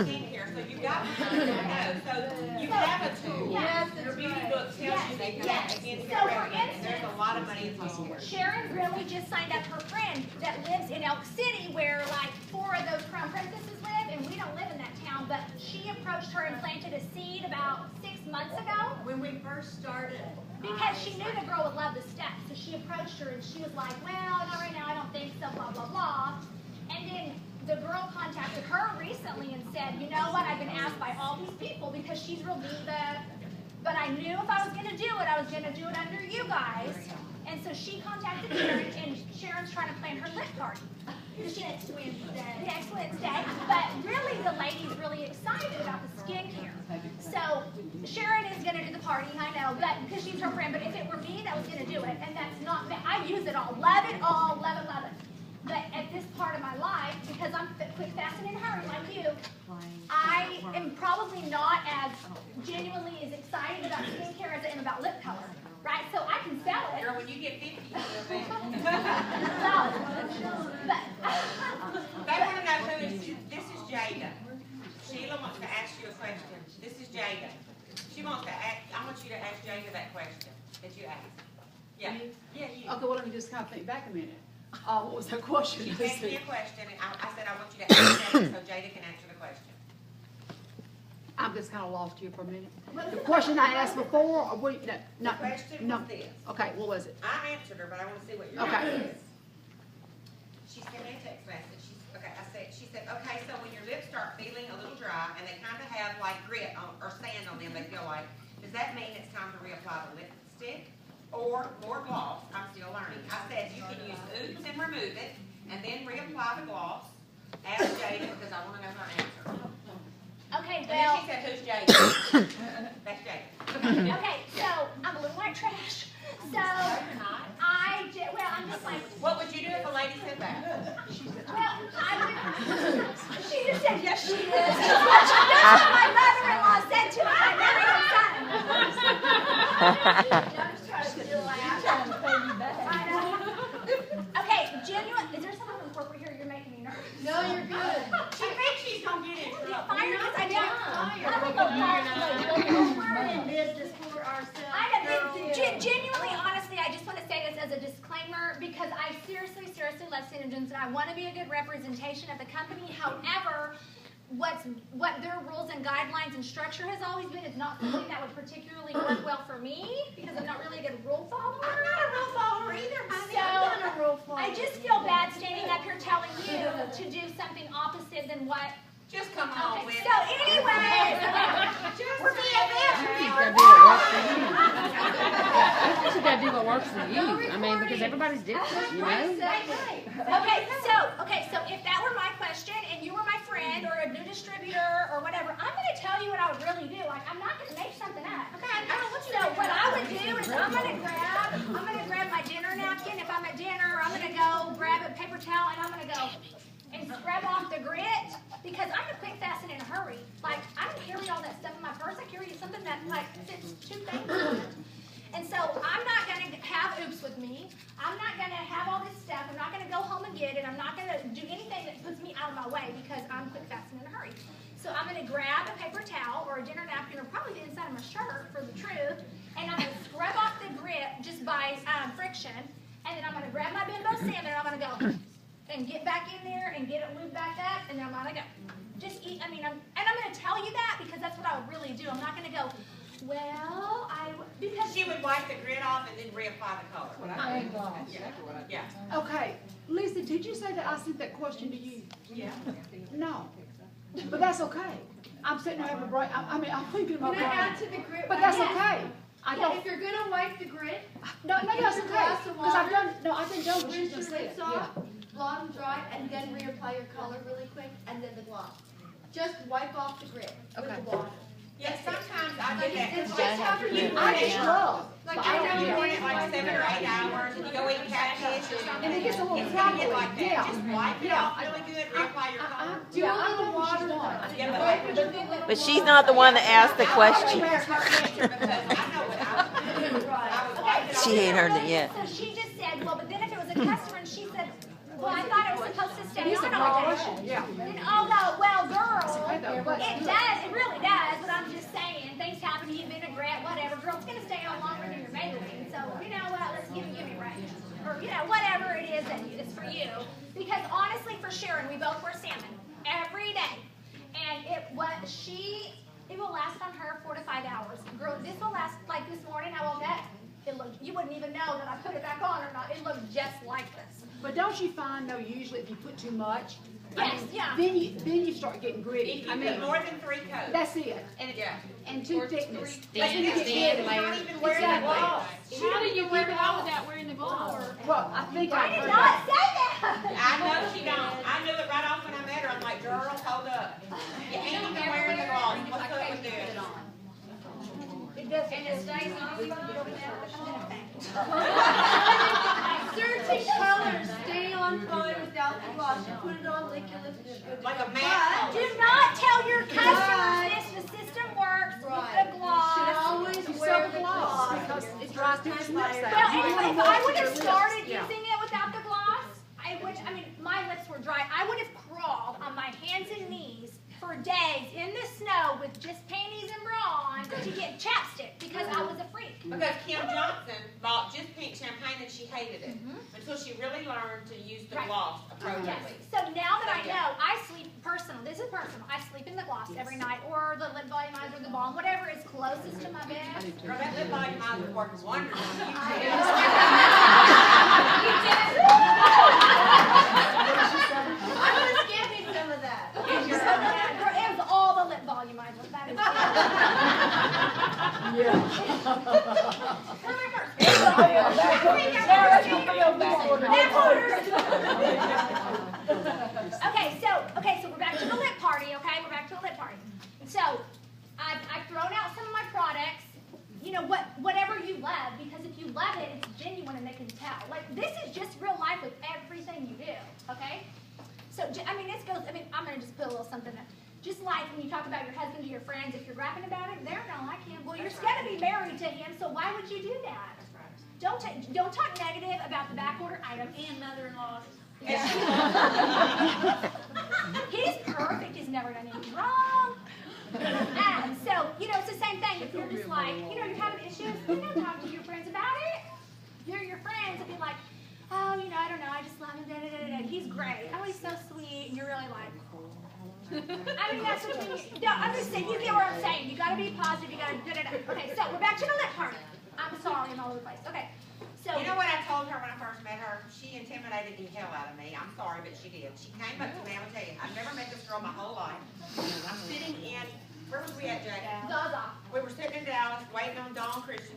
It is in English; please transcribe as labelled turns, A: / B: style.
A: skincare, so you got to know. So you have a tool.
B: Yes,
A: Your beauty book tells you that you have a skincare
B: So for
A: regimen, and there's
B: instance,
A: a lot of money involved.
B: Sharon really just signed up her friend that lives in Elk City, where like 4 of those Crown Princesses live, and we don't live in that town, but she approached her and planted a seed about 6 months ago.
C: When we first started.
B: Because she knew the girl would love the steps. So she approached her and she was like, well, not right now, I don't think so, blah, blah, blah. And then the girl contacted her recently and said, you know what, I've been asked by all these people because she's real diva, but I knew if I was going to do it, I was going to do it under you guys. And so she contacted Sharon, and Sharon's trying to plan her lift party.
C: Next Wednesday.
B: Next Wednesday. But really, the lady's really excited about the skincare. So Sharon is going to do the party, I know, but because she's her friend. But if it were me, that was going to do it. And that's not, I use it all. Love it all. Love it, love it. But at this part of my life, because I'm quick, fast, and in a hurry like you, I am probably not as genuinely as excited about skincare as I am about lip color. Right? So I can sell it.
A: Girl, when you get 50, you will be.
B: No. But
A: They want to know who is, this is Jada. Sheila wants to ask you a question. This is Jada. She wants to ask, I want you to ask Jada that question that you asked. Yeah. Yeah, you.
D: Okay, well, let me just kind of think back a minute. What was that question?
A: She asked me a question, and I said I want you to ask Jada so Jada can answer the question.
D: I'm just kind of lost here for a minute. The question I asked before, or what, no,
A: The question
D: no.
A: was this.
D: Okay, what was it?
A: I answered her, but I want to see what your
D: Okay.
A: answer is. She sent me a text message. She said, okay, so when your lips start feeling a little dry and they kind of have like grit on, or sand on them, they feel like, does that mean it's time to reapply the lipstick or more gloss? I'm still learning. I said you can use oops and remove it and then reapply the gloss. Ask Jada because I want to know her answer.
B: okay,
A: And then
B: well.
A: she said, who's Jada? That's Jada.
B: Okay, so I'm a little white trash. So I'm just like,
A: What would you do if a lady said that?
B: well, I would. She just said, yes, she is. That's what my mother-in-law said to me. I never I know. Okay, genuine. Is there someone from corporate here? You're making me nervous.
C: No, you're good.
A: She thinks she's going to get in trouble.
B: Fire because I don't. I'm gonna
C: We're in business for ourselves.
B: I know, genuinely, honestly, I just want to say this as a disclaimer because I seriously love Synergens and I want to be a good representation of the company. However, what their rules and guidelines and structure has always been is not something that would particularly work well for me because I'm not really a good rule follower.
A: I'm not a rule follower either, honey.
B: So,
A: I'm not a rule follower.
B: I just feel bad standing up here telling you to do something opposite than what.
A: Just come on with
B: Okay,
A: it.
B: so anyway, we're
E: You gotta do what works for you. I mean, because everybody's different, you know?
B: Okay, so if that were my question and you were my friend or a new distributor or whatever, I'm going to tell you what I would really do. Like, I'm not going to make something up. Okay, I don't want you to. So what I would do is I'm going to grab my dinner napkin. If I'm at dinner, I'm going to go grab a paper towel and I'm going to go and scrub off the grit because I'm a quick, fast, and in a hurry. Like, I don't carry all that stuff in my purse. I carry something that, like, fits 2 things in it. And so I'm not going to have oops with me. I'm not going to have all this stuff. I'm not going to go home and get it. I'm not going to do anything that puts me out of my way because I'm quick, fast, and in a hurry. So I'm going to grab a paper towel or a dinner napkin or probably the inside of my shirt for the truth, and I'm going to scrub off the grit just by friction, and then I'm going to grab my Bimbo salmon and I'm going to go and get back in there and get it lubed back up, and then I'm going to go. Just eat, I'm going to tell you that because that's what I would really do. I'm not going to go, well, because
A: She would wipe the grit off and then reapply the color. Yeah.
D: Okay, Lisa, did you say that I sent that question to you?
A: Yeah.
D: No, but that's okay. I'm sitting there having a break. I'm thinking about
C: Can I add
D: brain.
C: to the grit?
D: But that's okay. I
C: Yeah,
D: don't.
C: if you're gonna wipe the grit,
D: No, that's
C: Get
D: okay.
C: your glass of
D: Because I've
C: water,
D: done. No, I've been done what she's
C: rinse your
D: just said.
C: lips
D: Yeah.
C: off, blot them dry, and then reapply your color really quick, and then the gloss. Just wipe off the grit with
D: Okay.
C: the water.
A: Yeah, sometimes I
C: Like,
A: do that.
C: it's just how you
D: I just love.
C: Like,
A: I know you're doing it like 7 or 8 hours, and you go eat catfish or something.
D: And it gets a little
A: It's gonna get
D: crumbly.
A: like that.
D: Yeah.
A: Just wipe it
D: Yeah.
A: off really good, reapply your color.
C: Do
D: Yeah,
C: a
D: I
C: little
D: know what she's
C: water.
D: doing.
A: Yeah,
C: Wipe it with a little
F: But she's
C: water.
F: not the one that asked the question.
A: I want her answer because I know what I would do. I would wipe it off.
F: She ain't heard it yet.
B: So she just said, well, but then if it was a customer and she said, well, I thought it was supposed to stay
D: It is a
B: on all day.
D: question. Yeah.
B: Then, oh no, well, girl.
D: Okay, though, but
B: regret, whatever, girl, it's gonna stay on longer than your Maybelline, so you know what, let's give me right. Or, you know, whatever it is that is for you. Because honestly, for Sharon, we both wear salmon every day. And it will last on her 4 to 5 hours. Girl, this will last, like this morning, I woke up, you wouldn't even know that I put it back on or not. It looked just like this.
D: But don't you find though, usually if you put too much,
B: Yes, yeah.
D: then you start getting gritty.
A: If you put more than 3 coats.
D: That's it.
A: Yeah.
D: And two thickness.
E: Thin,
D: That's when you get
E: thin
D: gritty.
E: layer.
A: Not even wearing the gloss.
E: How do you keep it on without wearing the gloves?
D: Well, I think
B: I
D: I
B: did
D: heard
B: not
D: that.
B: say that.
A: I know she don't. I knew it right off when I met her. I'm like, girl, hold up. You ain't even wearing the gloss. What's up with this?
B: And it stays on.
C: Certain colors stay on fine without the gloss. You put it on, lick your lips, and it's good to
A: Like
C: go.
A: a matte
B: Do
A: color.
B: not tell your customers this. The system works with the
C: Should
B: gloss.
C: always
D: You
C: wear
D: sell
C: the
D: gloss
C: gloss.
D: because it dries through your lips
B: Well,
D: out. You
B: anyway,
D: wanna
B: if
D: wash
B: I would
D: your
B: have
D: lips.
B: started
D: Yeah.
B: using it without the gloss, my lips were dry. I would have crawled on my hands and knees for days in the snow with just panties and bra on to get chapstick because I was a freak.
A: Because Kim Johnson bought just pink champagne and she hated it until she really learned to use the
B: Right.
A: gloss
B: Yes.
A: appropriately.
B: So now that I know, I sleep personal. This is personal. I sleep in the gloss every night, or the lip volumizer, the balm, whatever is closest to my bed.
A: Girl, that lip volumizer works wonders on you.
C: I'm gonna give me some of that.
B: It was all the lip volumizer. That is Okay, so we're back to the lip party, okay? We're back to the lip party. So, I've thrown out some of my products, you know, whatever you love, because if you love it, it's genuine and they can tell. Like, this is just real life with everything you do, okay? So, I'm gonna just put a little something in. Just like when you talk about your husband to your friends, if you're rapping about it, they're gonna like him. Well, you're gonna be married to him, so why would you do that? Don't talk negative about the back order item and mother-in-law. He's perfect. He's never done anything wrong. And so, you know, it's the same thing. If you're just like, you know, you're having issues, you know, talk to your friends about it. You're your friends and be like, oh, you know, I don't know, I just love him, da da da da. He's great. Oh, he's so sweet. And you're really like, I mean, that's what you. No, I'm just saying. You get what I'm saying. You got to be positive. You got to da da da. Okay, so we're back to the lip party. I'm sorry, I'm all over the place. Okay, so.
A: You know what I told her when I first met her? She intimidated the hell out of me. I'm sorry, but she did. She came up to me, I'm gonna tell you, I've never met this girl my whole life. I'm sitting in, where was we at, Jackie?
B: Zaza.
A: We were sitting in Dallas, waiting on Dawn Christian